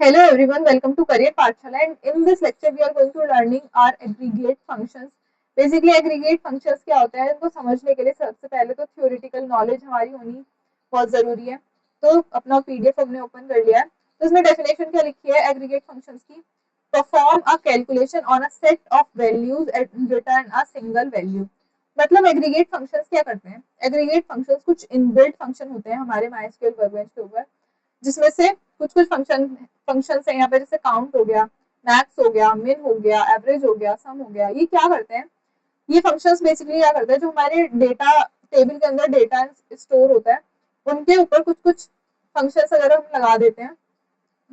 Hello everyone, welcome to Career Pathshala, and in this lecture we are going to learning our aggregate functions. Basically aggregate functions क्या होता है इनको समझने के लिए सबसे पहले तो theoretical knowledge हमारी होनी बहुत जरूरी है। तो अपना पीडीएफ हमने ओपन कर लिया है। तो इसमें डेफिनेशन क्या लिखी है aggregate functions की, perform a calculation on a set of values and return a single value। मतलब एग्रीगेट फंक्शंस क्या करते हैं, एग्रीगेट फंक्शंस कुछ इनबिल्ट फंक्शन होते हैं हमारे माइस्क्यूएल वर्कबेंच के ऊपर, जिसमें से कुछ कुछ फंक्शन है यहाँ पे, जैसे काउंट हो गया, मैक्स हो गया, मिन हो गया, एवरेज हो गया, सम हो गया। ये क्या करते हैं, ये फंक्शंस बेसिकली क्या करते हैं, जो हमारे डेटा टेबल के अंदर डेटा स्टोर होता है उनके ऊपर कुछ कुछ फंक्शंस अगर हम लगा देते हैं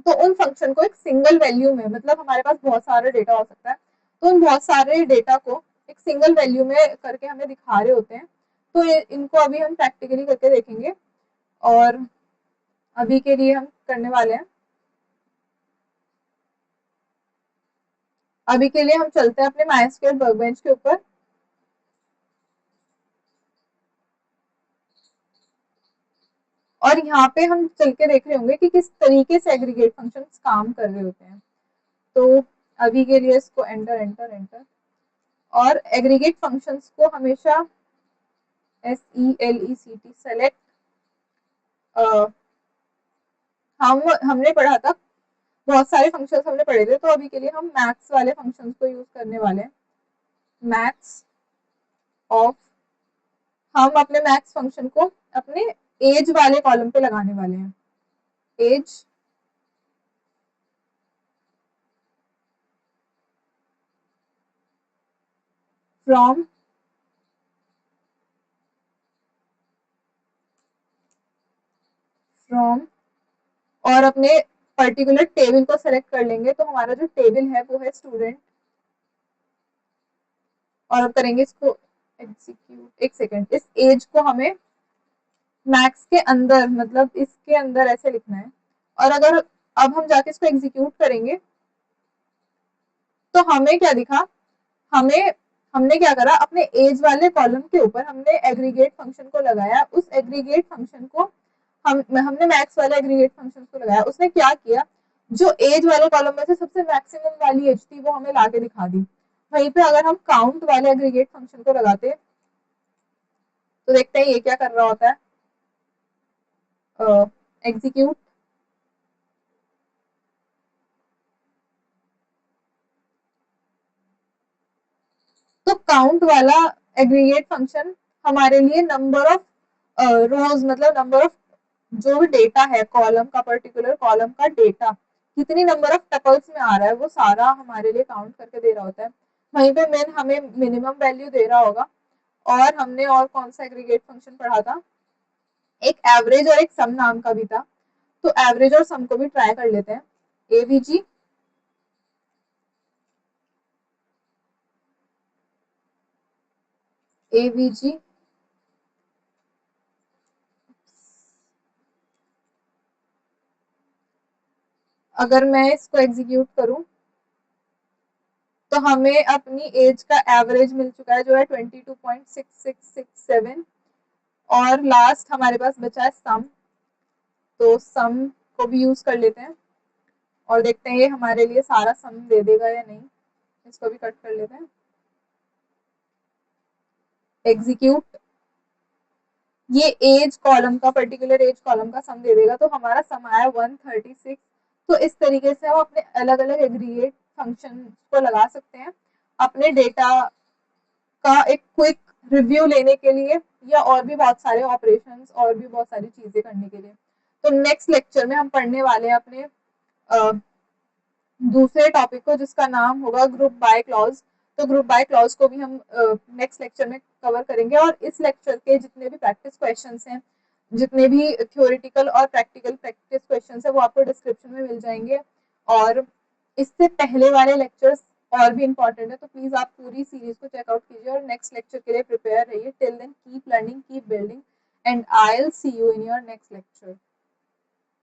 तो उन फंक्शन को एक सिंगल वैल्यू में, मतलब हमारे पास बहुत सारा डेटा हो सकता है, तो उन बहुत सारे डेटा को एक सिंगल वैल्यू में करके हमें दिखा रहे होते हैं। तो इनको अभी हम प्रैक्टिकली करके देखेंगे, और अभी के लिए हम करने वाले हैं, अभी के लिए हम चलते हैं अपने माइस्क्यूएल वर्कबेंच के ऊपर। और यहाँ पे हम चल के देख रहे होंगे कि किस तरीके से एग्रीगेट फंक्शंस काम कर रहे होते हैं। तो अभी के लिए इसको एंटर एंटर एंटर, और एग्रीगेट फंक्शंस को हमेशा SELECT सेलेक्ट, हमने पढ़ा था, बहुत सारे फंक्शंस हमने पढ़े थे, तो अभी के लिए हम मैथ्स वाले फंक्शंस को यूज करने वाले हैं। मैथ्स ऑफ, हम अपने मैथ्स फंक्शन को अपने एज वाले कॉलम पे लगाने वाले हैं। एज फ्रॉम फ्रॉम, और अपने पर्टिकुलर टेबल को सेलेक्ट कर लेंगे। तो हमारा जो टेबल है वो है स्टूडेंट, और अब करेंगे इसको एग्जीक्यूट। एक सेकेंड, इस एज को हमें मैक्स के अंदर, मतलब इसके अंदर ऐसे लिखना है। और अगर अब हम जाके इसको एग्जीक्यूट करेंगे तो हमें क्या दिखा, हमें हमने क्या करा, अपने एज वाले कॉलम के ऊपर हमने एग्रीगेट फंक्शन को लगाया। उस एग्रीगेट फंक्शन को हमने मैक्स वाले एग्रीगेट फंक्शन को लगाया। उसने क्या किया, जो एज वाले कॉलम में से सबसे मैक्सिमम वाली एज थी वो हमें लाके दिखा दी। वहीं पे अगर हम काउंट वाले एग्रीगेट फंक्शन को लगाते तो देखते हैं ये क्या कर रहा होता है, एग्जीक्यूट। तो काउंट वाला एग्रीगेट फंक्शन हमारे लिए नंबर ऑफ रोज, मतलब नंबर ऑफ जो भी डेटा है कॉलम का, पर्टिकुलर कॉलम का डेटा कितनी नंबर ऑफ टपल्स में आ रहा है वो सारा हमारे लिए काउंट करके दे रहा होता है। वहीं पे मेन हमें मिनिमम वैल्यू दे रहा होगा। और हमने और कौन सा एग्रीगेट फंक्शन पढ़ा था, एक एवरेज और एक सम नाम का भी था। तो एवरेज और सम को भी ट्राई कर लेते हैं। एवीजी, एवीजी अगर मैं इसको एग्जीक्यूट करूं तो हमें अपनी एज का एवरेज मिल चुका है, जो है 22.6667। और लास्ट हमारे पास बचा है सम। तो सम को भी यूज कर लेते हैं और देखते हैं ये हमारे लिए सारा सम दे देगा या नहीं। इसको भी कट कर लेते हैं, एग्जीक्यूट। ये एज कॉलम का, पर्टिकुलर एज कॉलम का सम दे देगा। तो हमारा सम आया 136। तो इस तरीके से हम अपने अलग अलग एग्रीगेट फंक्शन को लगा सकते हैं अपने डेटा का एक क्विक रिव्यू लेने के लिए, या और भी बहुत सारे ऑपरेशंस और भी बहुत सारी चीजें करने के लिए। तो नेक्स्ट लेक्चर में हम पढ़ने वाले हैं अपने दूसरे टॉपिक को, जिसका नाम होगा ग्रुप बाय क्लॉज। तो ग्रुप बाय क्लॉज को भी हम नेक्स्ट लेक्चर में कवर करेंगे। और इस लेक्चर के जितने भी प्रैक्टिस क्वेश्चंस हैं, जितने भी थ्योरेटिकल और प्रैक्टिकल प्रैक्टिस क्वेश्चंस हैं, वो आपको डिस्क्रिप्शन में मिल जाएंगे। और इससे पहले वाले लेक्चर्स और भी इंपॉर्टेंट है, तो प्लीज आप पूरी सीरीज को चेकआउट कीजिए और नेक्स्ट लेक्चर के लिए प्रिपेयर रहिए। Till then keep learning, keep building, and I will see you in your next lecture.